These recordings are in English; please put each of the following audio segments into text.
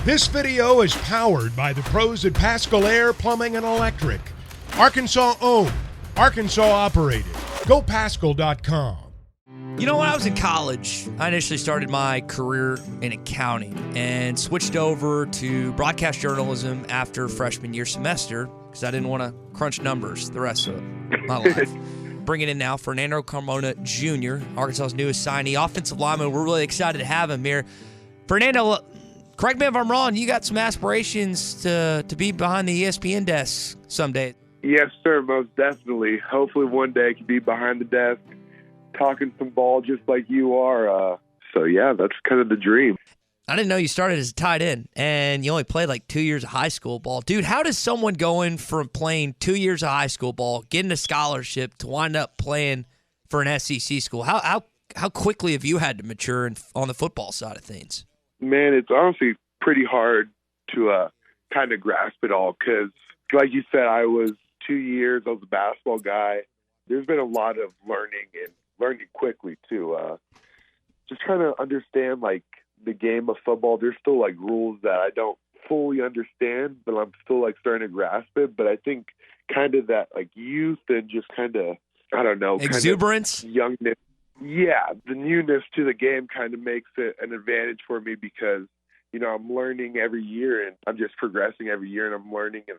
This video is powered by the pros at Pascal Air Plumbing and Electric. Arkansas owned, Arkansas operated. GoPascal.com. You know, when I was in college, I initially started my career in accounting and switched over to broadcast journalism after freshman year semester because I didn't want to crunch numbers the rest of my life. Bringing in now Fernando Carmona Jr., Arkansas's newest signee, offensive lineman. We're really excited to have him here. Fernando, correct me if I'm wrong, you got some aspirations to be behind the ESPN desk someday. Yes, sir, most definitely. Hopefully one day I can be behind the desk talking some ball just like you are. So, yeah, that's kind of the dream. I didn't know you started as a tight end, and you only played like 2 years of high school ball. Dude, how does someone going from playing 2 years of high school ball, getting a scholarship, to wind up playing for an SEC school? How quickly have you had to mature on the football side of things? Man, it's honestly pretty hard to kind of grasp it all because, like you said, I was 2 years. I was a basketball guy. There's been a lot of learning and learning quickly, too. Just trying to understand, like, the game of football. There's still, like, rules that I don't fully understand, but I'm still, like, starting to grasp it. But I think kind of that, like, youth and just kind of, I don't know. Exuberance? Kind of youngness. Yeah, the newness to the game kind of makes it an advantage for me because, you know, I'm learning every year and I'm just progressing every year and I'm learning and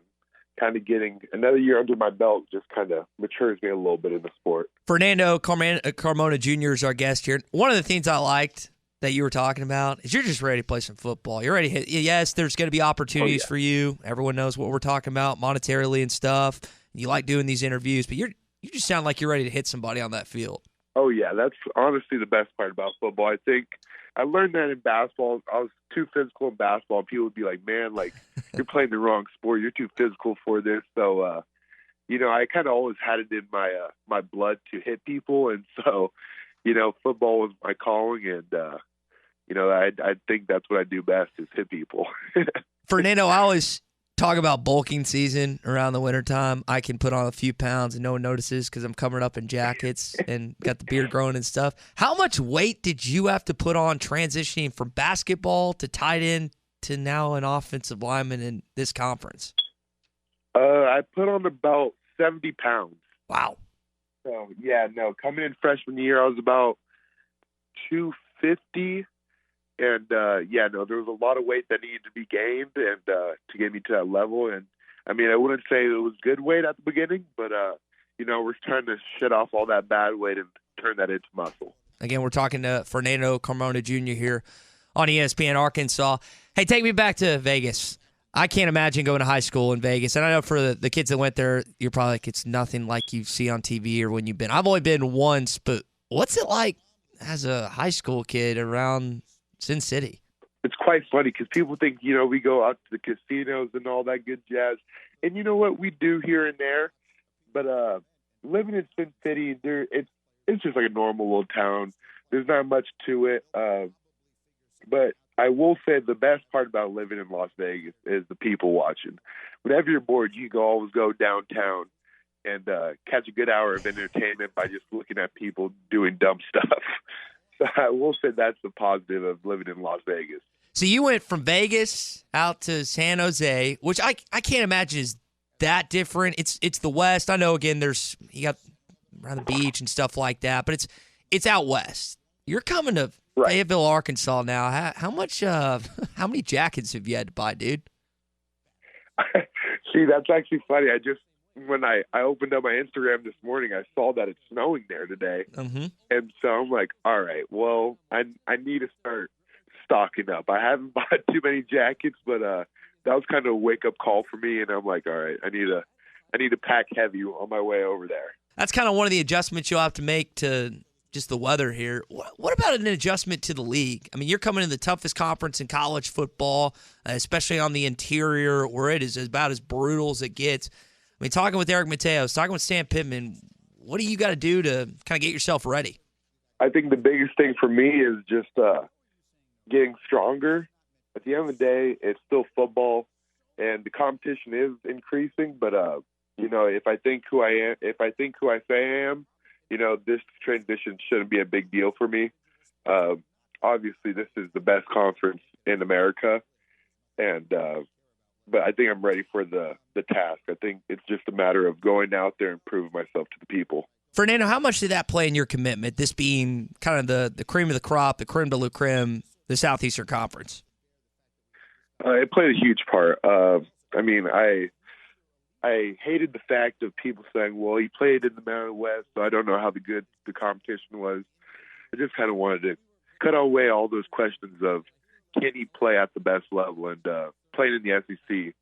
kind of getting another year under my belt just kind of matures me a little bit in the sport. Fernando Carmona Jr. is our guest here. One of the things I liked that you were talking about is you're just ready to play some football. You're ready to hit. Yes, there's going to be opportunities for you. Everyone knows what we're talking about monetarily and stuff. You like doing these interviews, but you just sound like you're ready to hit somebody on that field. Oh, yeah, that's honestly the best part about football. I think I learned that in basketball. I was too physical in basketball. People would be like, man, like, you're playing the wrong sport. You're too physical for this. So, you know, I kind of always had it in my blood to hit people. And so, you know, football was my calling. And, you know, I think that's what I do best is hit people. Fernando, I always talk about bulking season around the wintertime. I can put on a few pounds and no one notices because I'm covered up in jackets and got the beard growing and stuff. How much weight did you have to put on transitioning from basketball to tight end to now an offensive lineman in this conference? I put on about 70 pounds. Wow. So, yeah, no, coming in freshman year, I was about 250. And, yeah, no, there was a lot of weight that needed to be gained and to get me to that level. And, I mean, I wouldn't say it was good weight at the beginning, but, you know, we're trying to shed off all that bad weight and turn that into muscle. Again, we're talking to Fernando Carmona Jr. here on ESPN Arkansas. Hey, take me back to Vegas. I can't imagine going to high school in Vegas. And I know for the kids that went there, you're probably like, it's nothing like you see on TV or when you've been. I've only been once, but what's it like as a high school kid around Sin City? It's quite funny because people think, you know, we go out to the casinos and all that good jazz. And you know what? We do here and there. But living in Sin City, it's just like a normal little town. There's not much to it. But I will say the best part about living in Las Vegas is the people watching. Whenever you're bored, you can always go downtown and catch a good hour of entertainment by just looking at people doing dumb stuff. So I will say that's the positive of living in Las Vegas. So you went from Vegas out to San Jose, which I can't imagine is that different. It's the West. I know, again, you got around the beach and stuff like that, but it's out west. You're coming to Fayetteville, Arkansas now. How many jackets have you had to buy, dude? See, that's actually funny. When I opened up my Instagram this morning, I saw that it's snowing there today. Mm-hmm. And so I'm like, all right, well, I need to start stocking up. I haven't bought too many jackets, but that was kind of a wake-up call for me. And I'm like, all right, I need to pack heavy on my way over there. That's kind of one of the adjustments you'll have to make to just the weather here. What about an adjustment to the league? I mean, you're coming in the toughest conference in college football, especially on the interior where it is about as brutal as it gets. I mean, talking with Eric Mateos, talking with Sam Pittman, what do you got to do to kind of get yourself ready? I think the biggest thing for me is just getting stronger. At the end of the day, it's still football, and the competition is increasing. But you know, if I think who I say I am, you know, this transition shouldn't be a big deal for me. Obviously, this is the best conference in America, And but I think I'm ready for the task. I think it's just a matter of going out there and proving myself to the people. Fernando, how much did that play in your commitment, this being kind of the cream of the crop, the creme de la creme, the Southeastern Conference? It played a huge part. I mean, I hated the fact of people saying, well, he played in the Mountain West, so I don't know how good the competition was. I just kind of wanted to cut away all those questions of, can he play at the best level? And playing in the SEC,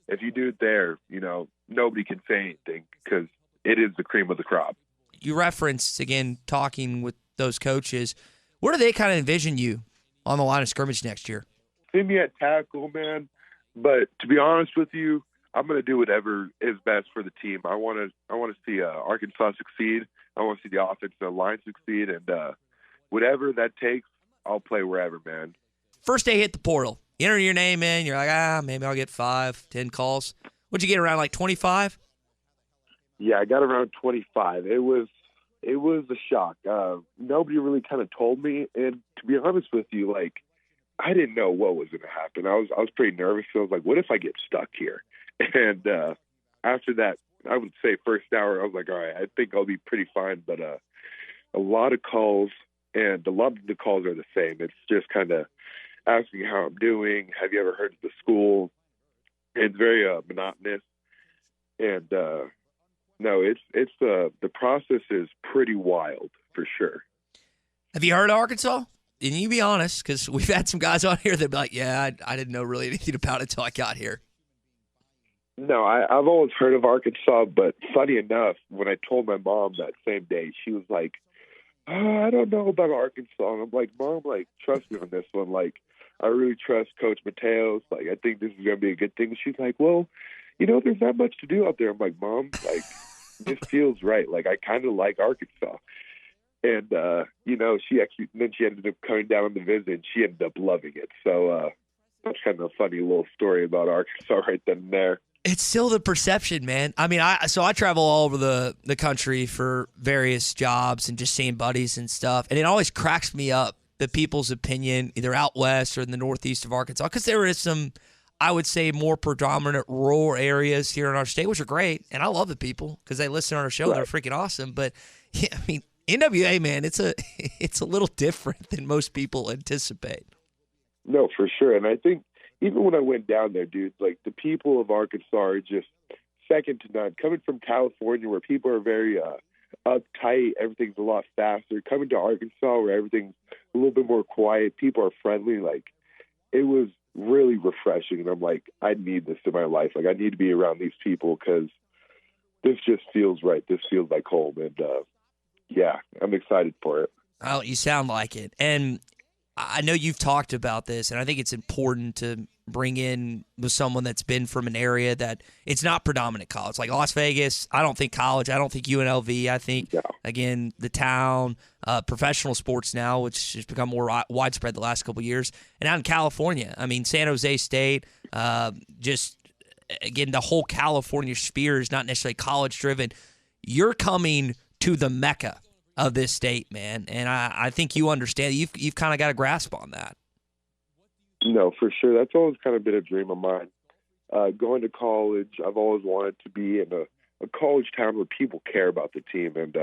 if you do it there, you know, nobody can say anything because it is the cream of the crop. You referenced, again, talking with those coaches. Where do they kind of envision you on the line of scrimmage next year? See me at tackle, man. But to be honest with you, I'm going to do whatever is best for the team. I want to see Arkansas succeed. I want to see the offensive line succeed. And whatever that takes, I'll play wherever, man. First day hit the portal. You enter your name in. You're like, maybe I'll get 5, 10 calls. What'd you get, around like 25? Yeah, I got around 25. It was a shock. Nobody really kind of told me, and to be honest with you, like, I didn't know what was going to happen. I was pretty nervous. So I was like, what if I get stuck here? And after that, I would say first hour, I was like, all right, I think I'll be pretty fine. But a lot of calls, and a lot of the calls are the same. It's just kind of asking how I'm doing. Have you ever heard of the school? It's very monotonous, and no, it's the process is pretty wild for sure. Have you heard of Arkansas? And you be honest, because we've had some guys on here that be like, yeah, I didn't know really anything about it until I got here. No, I've always heard of Arkansas, but funny enough, when I told my mom that same day, she was like, I don't know about Arkansas. And I'm like, Mom, like, trust me on this one. Like, I really trust Coach Mateos. Like, I think this is going to be a good thing. She's like, well, you know, there's not much to do out there. I'm like, Mom, like, this feels right. Like, I kind of like Arkansas. And, you know, she ended up coming down on the visit, and she ended up loving it. So that's kind of a funny little story about Arkansas right then and there. It's still the perception, man. I mean, I travel all over the country for various jobs and just seeing buddies and stuff. And it always cracks me up, the people's opinion, either out west or in the northeast of Arkansas, because there is some, I would say, more predominant rural areas here in our state, which are great. And I love the people because they listen to our show. Right. They're freaking awesome. But, yeah, I mean, NWA, man, it's a little different than most people anticipate. No, for sure. And I think even when I went down there, dude, like, the people of Arkansas are just second to none. Coming from California, where people are very uptight, everything's a lot faster. Coming to Arkansas, where everything's a little bit more quiet, people are friendly. Like, it was really refreshing. And I'm like, I need this in my life. Like, I need to be around these people because this just feels right. This feels like home. And, yeah, I'm excited for it. Oh, you sound like it. And I know you've talked about this, and I think it's important to bring in with someone that's been from an area that it's not predominant college. Like Las Vegas, I don't think college. I don't think UNLV. I think, again, the town, professional sports now, which has become more widespread the last couple of years. And out in California, I mean, San Jose State, just, again, the whole California sphere is not necessarily college-driven. You're coming to the Mecca of this state, man, and I think you understand. You've kind of got a grasp on that. No, for sure. That's always kind of been a dream of mine. Going to college, I've always wanted to be in a college town where people care about the team, and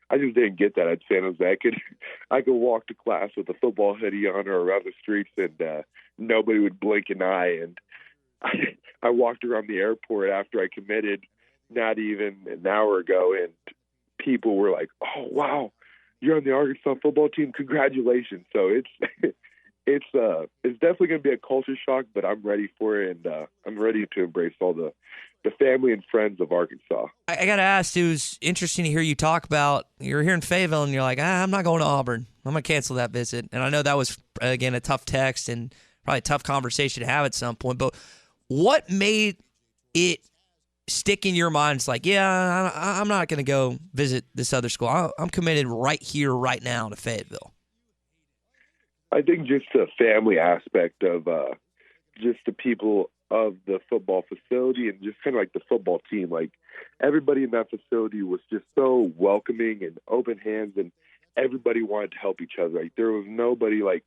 I just didn't get that at San Jose. I could walk to class with a football hoodie on or around the streets, and nobody would blink an eye. And I walked around the airport after I committed not even an hour ago, and people were like, "Oh, wow, you're on the Arkansas football team! Congratulations!" So it's definitely going to be a culture shock, but I'm ready for it, and I'm ready to embrace all the family and friends of Arkansas. I got to ask, it was interesting to hear you talk about you're here in Fayetteville, and you're like, I'm not going to Auburn. I'm going to cancel that visit. And I know that was, again, a tough text and probably a tough conversation to have at some point. But what made it stick in your mind? It's like, yeah, I'm not going to go visit this other school. I'm committed right here, right now to Fayetteville. I think just the family aspect of just the people of the football facility and just kind of like the football team. Like, everybody in that facility was just so welcoming and open hands, and everybody wanted to help each other. Like, there was nobody, like,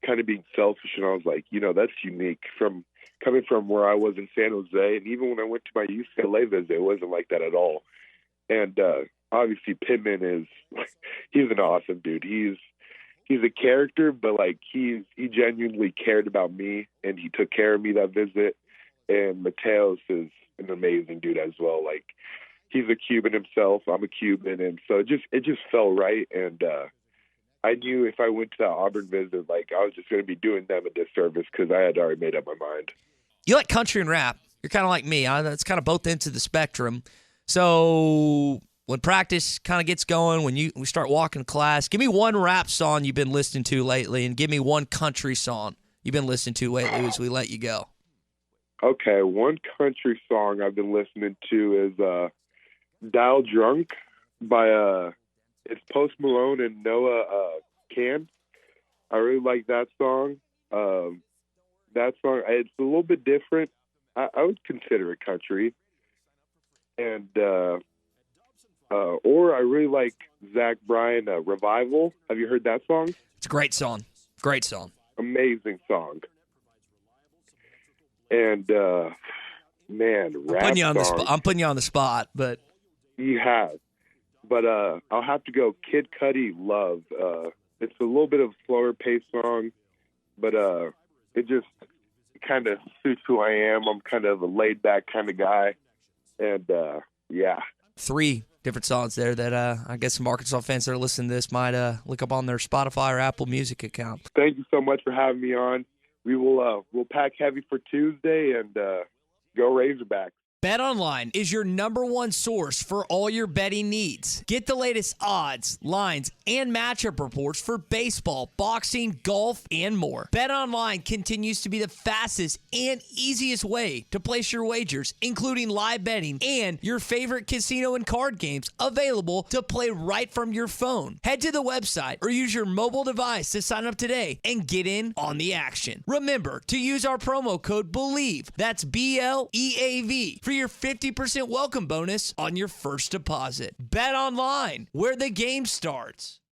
kind of being selfish. And I was like, that's unique from coming from where I was in San Jose. And even when I went to my UCLA visit, it wasn't like that at all. And obviously Pittman he's an awesome dude. He's a character, but, like, he genuinely cared about me, and he took care of me that visit. And Mateos is an amazing dude as well. Like, he's a Cuban himself. I'm a Cuban. And so it just felt right. And I knew if I went to that Auburn visit, like, I was just going to be doing them a disservice because I had already made up my mind. You like country and rap. You're kind of like me. It's kind of both ends of the spectrum. So when practice kind of gets going, when we start walking to class, give me one rap song you've been listening to lately, and give me one country song you've been listening to lately as we let you go. Okay, one country song I've been listening to is Dial Drunk by it's Post Malone and Noah Can. I really like that song. That song, it's a little bit different. I would consider it country. And or I really like Zach Bryan, Revival. Have you heard that song? It's a great song. Great song. Amazing song. And man, rap song. I'm putting you on the spot, but you have. But I'll have to go Kid Cudi, Love. It's a little bit of a slower paced song, but it just kind of suits who I am. I'm kind of a laid back kind of guy. And yeah. 3 different songs there that I guess some Arkansas fans that are listening to this might look up on their Spotify or Apple Music account. Thank you so much for having me on. We will we'll pack heavy for Tuesday and go Razorbacks. BetOnline is your #1 source for all your betting needs. Get the latest odds, lines, and matchup reports for baseball, boxing, golf, and more. BetOnline continues to be the fastest and easiest way to place your wagers, including live betting and your favorite casino and card games available to play right from your phone. Head to the website or use your mobile device to sign up today and get in on the action. Remember to use our promo code BELIEVE, that's BLEAV, for your 50% welcome bonus on your first deposit. Bet online, where the game starts.